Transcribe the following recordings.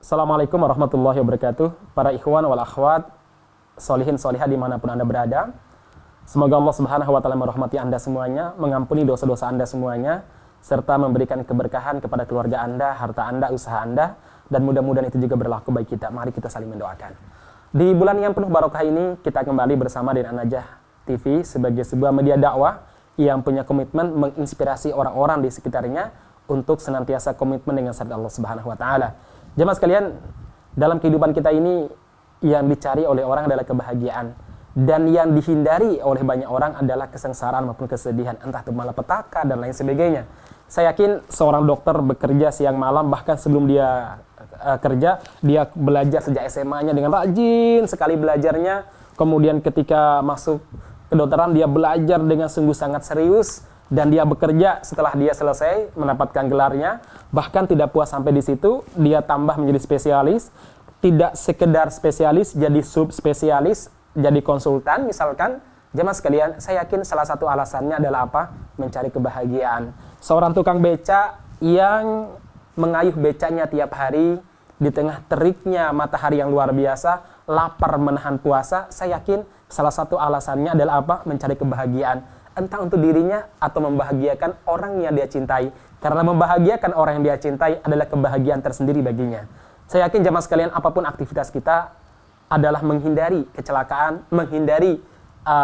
Assalamualaikum warahmatullahi wabarakatuh. Para ikhwan wal akhwat, solihin solihah dimanapun Anda berada. Semoga Allah Subhanahu wa Ta'ala merahmati Anda semuanya, mengampuni dosa-dosa Anda semuanya, serta memberikan keberkahan kepada keluarga Anda, harta Anda, usaha Anda, dan mudah-mudahan itu juga berlaku bagi kita. Mari kita saling mendoakan. Di bulan yang penuh barokah ini, kita kembali bersama dengan An-Najah TV sebagai sebuah media dakwah yang punya komitmen menginspirasi orang-orang di sekitarnya untuk senantiasa komitmen dengan syariat Allah Subhanahu wa Ta'ala. Jemaah sekalian, dalam kehidupan kita ini yang dicari oleh orang adalah kebahagiaan, dan yang dihindari oleh banyak orang adalah kesengsaraan maupun kesedihan, entah itu malapetaka dan lain sebagainya. Saya yakin seorang dokter bekerja siang malam, bahkan sebelum dia kerja, dia belajar sejak SMA-nya dengan rajin sekali belajarnya. Kemudian ketika masuk kedokteran, dia belajar dengan sungguh sangat serius. Dan dia bekerja setelah dia selesai mendapatkan gelarnya. Bahkan tidak puas sampai di situ, dia tambah menjadi spesialis. Tidak sekedar spesialis, jadi subspesialis, jadi konsultan misalkan. Jemaah sekalian, saya yakin salah satu alasannya adalah apa? Mencari kebahagiaan. Seorang tukang beca yang mengayuh becanya tiap hari di tengah teriknya matahari yang luar biasa, lapar menahan puasa, saya yakin salah satu alasannya adalah apa? Mencari kebahagiaan. Entah untuk dirinya atau membahagiakan orang yang dia cintai. Karena membahagiakan orang yang dia cintai adalah kebahagiaan tersendiri baginya. Saya yakin jemaah sekalian, apapun aktivitas kita adalah menghindari kecelakaan, menghindari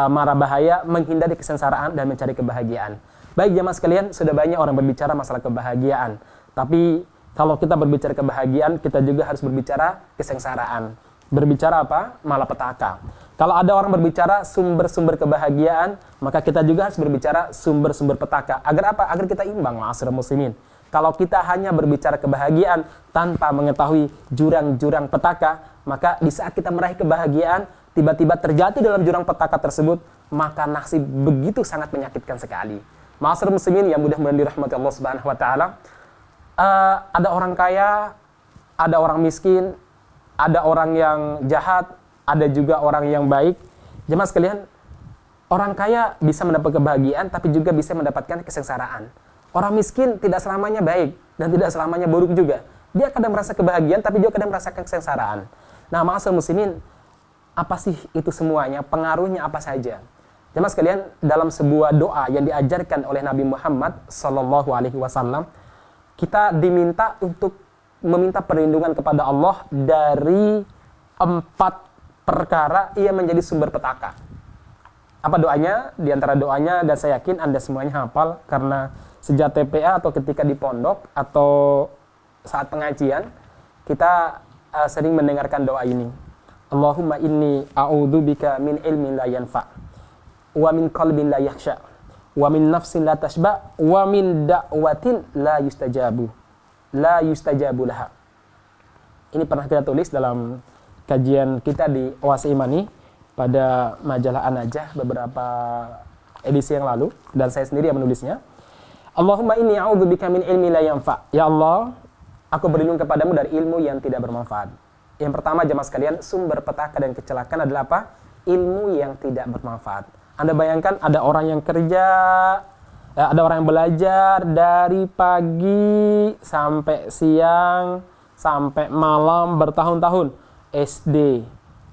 mara bahaya, menghindari kesengsaraan, dan mencari kebahagiaan. Baik jemaah sekalian, sudah banyak orang berbicara masalah kebahagiaan. Tapi kalau kita berbicara kebahagiaan, kita juga harus berbicara kesengsaraan. Berbicara apa? Malapetaka. Kalau ada orang berbicara sumber-sumber kebahagiaan, maka kita juga harus berbicara sumber-sumber petaka. Agar apa? Agar kita imbang, ma'asyiral muslimin. Kalau kita hanya berbicara kebahagiaan tanpa mengetahui jurang-jurang petaka, maka di saat kita meraih kebahagiaan, tiba-tiba terjatuh dalam jurang petaka tersebut, maka nasib begitu sangat menyakitkan sekali. Ma'asyiral muslimin yang mudah-mudahan dirahmati Allah Subhanahu wa Ta'ala. Ada orang kaya, ada orang miskin, ada orang yang jahat, ada juga orang yang baik. Jemaah sekalian, orang kaya bisa mendapat kebahagiaan, tapi juga bisa mendapatkan kesengsaraan. Orang miskin tidak selamanya baik, dan tidak selamanya buruk juga. Dia kadang merasa kebahagiaan, tapi juga kadang merasakan kesengsaraan. Nah, ma'asyiral muslimin, apa sih itu semuanya? Pengaruhnya apa saja? Jemaah sekalian, dalam sebuah doa yang diajarkan oleh Nabi Muhammad SAW, kita diminta untuk meminta perlindungan kepada Allah dari 4 perkara yang menjadi sumber petaka. Apa doanya? Di antara doanya, dan saya yakin Anda semuanya hafal, karena sejak TPA atau ketika di pondok atau saat pengajian, kita sering mendengarkan doa ini. Allahumma inni a'udzubika min ilmin la yanfa' wa min qalbin la yakhsha' wa min nafsin la tashba' wa min da'watin la yustajabu laha. Ini pernah kita tulis dalam kajian kita di Oase Imani pada majalah An-Najah beberapa edisi yang lalu, dan saya sendiri yang menulisnya. Allahumma inni a'udzubika min ilmi la yanfa'. Ya Allah, aku berlindung kepadamu dari ilmu yang tidak bermanfaat. Yang pertama jemaah sekalian, sumber petaka dan kecelakaan adalah apa? Ilmu yang tidak bermanfaat. Anda bayangkan ada orang yang kerja, ada orang yang belajar dari pagi sampai siang, sampai malam bertahun-tahun. SD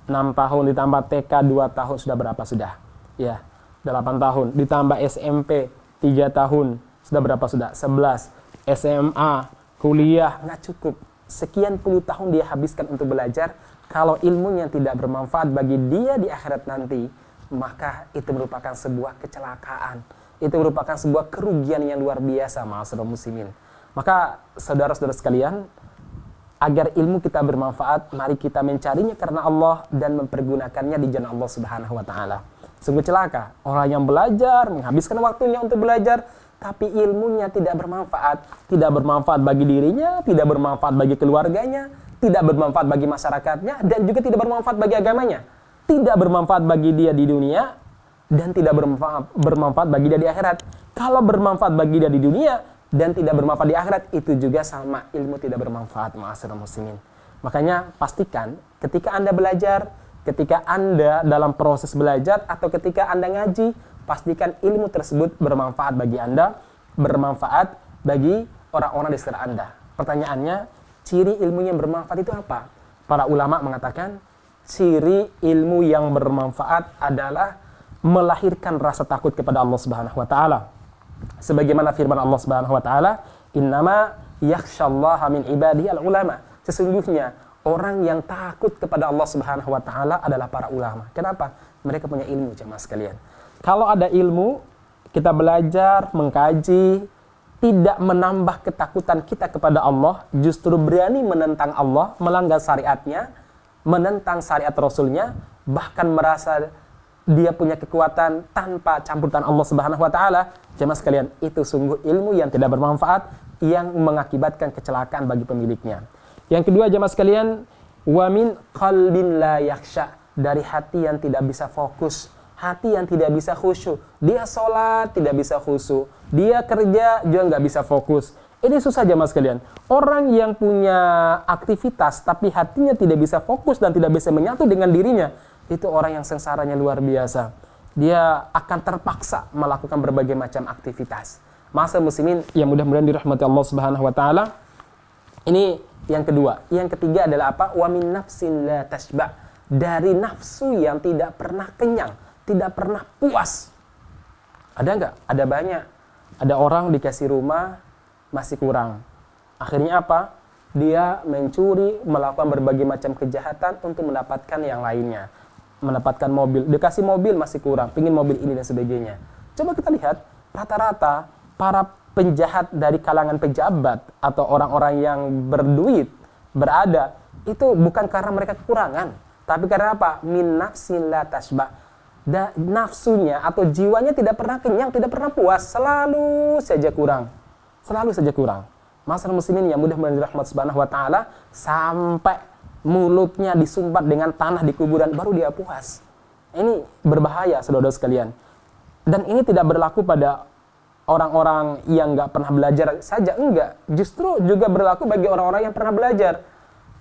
6 tahun ditambah TK 2 tahun sudah berapa sudah? Ya, 8 tahun ditambah SMP 3 tahun sudah berapa sudah? 11. SMA, kuliah, nggak cukup. Sekian puluh tahun dia habiskan untuk belajar. Kalau ilmunya tidak bermanfaat bagi dia di akhirat nanti, maka itu merupakan sebuah kecelakaan. Itu merupakan sebuah kerugian yang luar biasa, ma'asyiral muslimin. Maka saudara-saudara sekalian, agar ilmu kita bermanfaat, mari kita mencarinya karena Allah dan mempergunakannya di jalan Allah Subhanahu wa Ta'ala. Sungguh celaka orang yang belajar, menghabiskan waktunya untuk belajar, tapi ilmunya tidak bermanfaat. Tidak bermanfaat bagi dirinya, tidak bermanfaat bagi keluarganya, tidak bermanfaat bagi masyarakatnya, dan juga tidak bermanfaat bagi agamanya. Tidak bermanfaat bagi dia di dunia, dan tidak bermanfaat bagi dia di akhirat. Kalau bermanfaat bagi dia di dunia dan tidak bermanfaat di akhirat, itu juga sama, ilmu tidak bermanfaat, ma'asyiral muslimin. Makanya pastikan ketika Anda belajar, ketika Anda dalam proses belajar, atau ketika Anda ngaji, pastikan ilmu tersebut bermanfaat bagi Anda, bermanfaat bagi orang-orang di sekitar Anda. Pertanyaannya, ciri ilmu yang bermanfaat itu apa? Para ulama mengatakan ciri ilmu yang bermanfaat adalah melahirkan rasa takut kepada Allah Subhanahu wa taala. Sebagaimana firman Allah Subhanahu wa taala, "Innama yakhsyallaha min ibadihi al-ulama." Sesungguhnya orang yang takut kepada Allah Subhanahu wa taala adalah para ulama. Kenapa? Mereka punya ilmu, jemaah sekalian. Kalau ada ilmu, kita belajar, mengkaji, tidak menambah ketakutan kita kepada Allah, justru berani menentang Allah, melanggar syariatnya, menentang syariat Rasulnya, bahkan merasa dia punya kekuatan tanpa campuran Allah Subhanahu wa taala. Jemaah sekalian, itu sungguh ilmu yang tidak bermanfaat, yang mengakibatkan kecelakaan bagi pemiliknya. Yang kedua, jemaah sekalian, wa min qalbin la yakhsha, dari hati yang tidak bisa fokus, hati yang tidak bisa khusyuk. Dia sholat tidak bisa khusyuk, dia kerja juga nggak bisa fokus. Ini susah, jemaah sekalian. Orang yang punya aktivitas tapi hatinya tidak bisa fokus dan tidak bisa menyatu dengan dirinya, itu orang yang sengsaranya luar biasa. Dia akan terpaksa melakukan berbagai macam aktivitas. Masa muslimin yang mudah-mudahan dirahmati Allah Subhanahu wa taala. Ini yang kedua. Yang ketiga adalah apa? Wa min nafsin la tashba, dari nafsu yang tidak pernah kenyang, tidak pernah puas. Ada nggak? Ada banyak. Ada orang dikasih rumah masih kurang. Akhirnya apa? Dia mencuri, melakukan berbagai macam kejahatan untuk mendapatkan yang lainnya. Mendapatkan mobil, dikasih mobil masih kurang, pingin mobil ini dan sebagainya. Coba kita lihat, rata-rata para penjahat dari kalangan pejabat atau orang-orang yang berduit, berada, itu bukan karena mereka kekurangan, tapi karena apa? Min nafsin la tashba, nafsunya atau jiwanya tidak pernah kenyang, tidak pernah puas, selalu saja kurang, selalu saja kurang. Masyarakat muslimin yang mudah-mudahan dirahmati Subhanahu wa taala, sampai mulutnya disumbat dengan tanah di kuburan baru dia puas. Ini berbahaya, saudara sekalian. Dan ini tidak berlaku pada orang-orang yang nggak pernah belajar saja, enggak. Justru juga berlaku bagi orang-orang yang pernah belajar.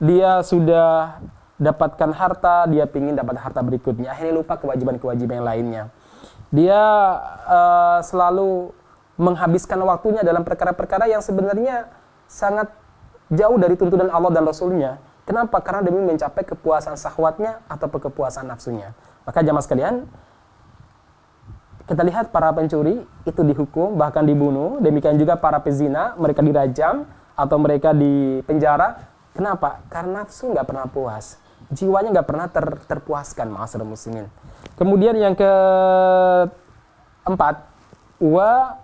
Dia sudah dapatkan harta, dia ingin dapat harta berikutnya, akhirnya lupa kewajiban-kewajiban yang lainnya. Dia selalu menghabiskan waktunya dalam perkara-perkara yang sebenarnya sangat jauh dari tuntunan Allah dan Rasulnya. Kenapa? Karena demi mencapai kepuasan syahwatnya atau kepuasan nafsunya. Maka jamaah sekalian, kita lihat para pencuri itu dihukum, bahkan dibunuh. Demikian juga para pezina, mereka dirajam atau mereka dipenjara. Kenapa? Karena nafsu nggak pernah puas. Jiwanya nggak pernah terpuaskan, ma'asyiral muslimin. Kemudian yang keempat, wa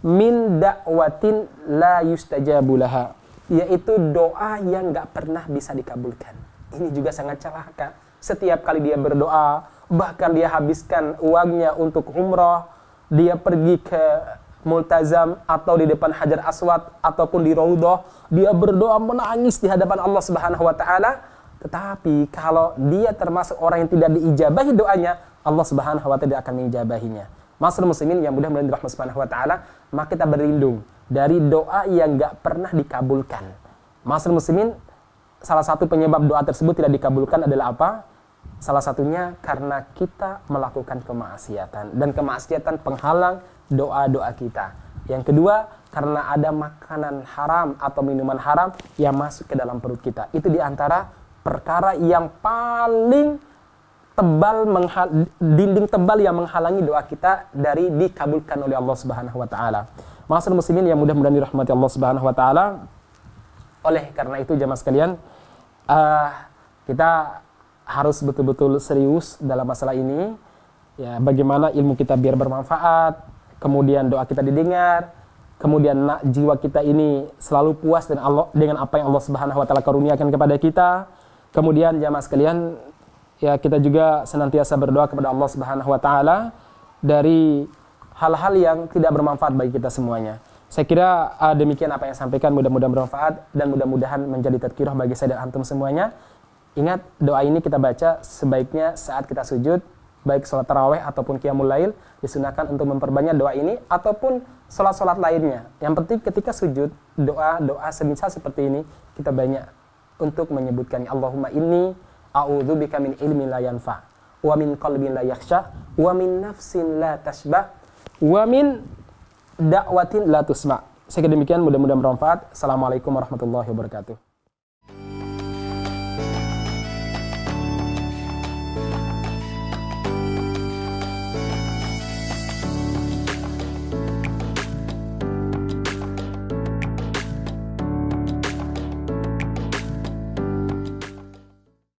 min da'watin la yustajabu laha, yaitu doa yang nggak pernah bisa dikabulkan. Ini juga sangat celaka. Setiap kali dia berdoa, bahkan dia habiskan uangnya untuk umrah, dia pergi ke multazam atau di depan Hajar Aswad ataupun di Raudhah, dia berdoa menangis di hadapan Allah Subhanahu wa taala. Tetapi kalau dia termasuk orang yang tidak diijabahi doanya, Allah Subhanahu wa taala tidak akan mengijabahinya. Masyaallah muslimin yang mudah-mudahan dirahmati Subhanahu wa taala, maka kita berlindung dari doa yang enggak pernah dikabulkan. Masyaallah muslimin, salah satu penyebab doa tersebut tidak dikabulkan adalah apa? Salah satunya karena kita melakukan kemaksiatan, dan kemaksiatan penghalang doa-doa kita. Yang kedua, karena ada makanan haram atau minuman haram yang masuk ke dalam perut kita. Itu diantara perkara yang paling tebal, dinding tebal yang menghalangi doa kita dari dikabulkan oleh Allah Subhanahu wa taala. Masyaallah muslimin yang mudah-mudahan dirahmati Allah Subhanahu wa taala. Oleh karena itu jemaah sekalian, kita harus betul-betul serius dalam masalah ini. Ya, bagaimana ilmu kita biar bermanfaat, kemudian doa kita didengar, kemudian jiwa kita ini selalu puas dengan apa yang Allah Subhanahu wa taala karuniakan kepada kita. Kemudian jemaah sekalian, ya kita juga senantiasa berdoa kepada Allah Subhanahu wa taala dari hal-hal yang tidak bermanfaat bagi kita semuanya. Saya kira demikian apa yang saya sampaikan, mudah-mudahan bermanfaat dan mudah-mudahan menjadi tadkirah bagi saya dan antum semuanya. Ingat, doa ini kita baca sebaiknya saat kita sujud, baik sholat tarawih ataupun qiyamul lail, disunahkan untuk memperbanyak doa ini ataupun sholat-sholat lainnya. Yang penting ketika sujud, doa semisal seperti ini kita banyak untuk menyebutkan Allahumma inni a'udzubika min ilmin la yanfa, wa min qalbin la yakhsha, wa min nafsin la tashba, wa min da'watin la tusma. Saya demikian, mudah-mudahan bermanfaat. Assalamualaikum warahmatullahi wabarakatuh.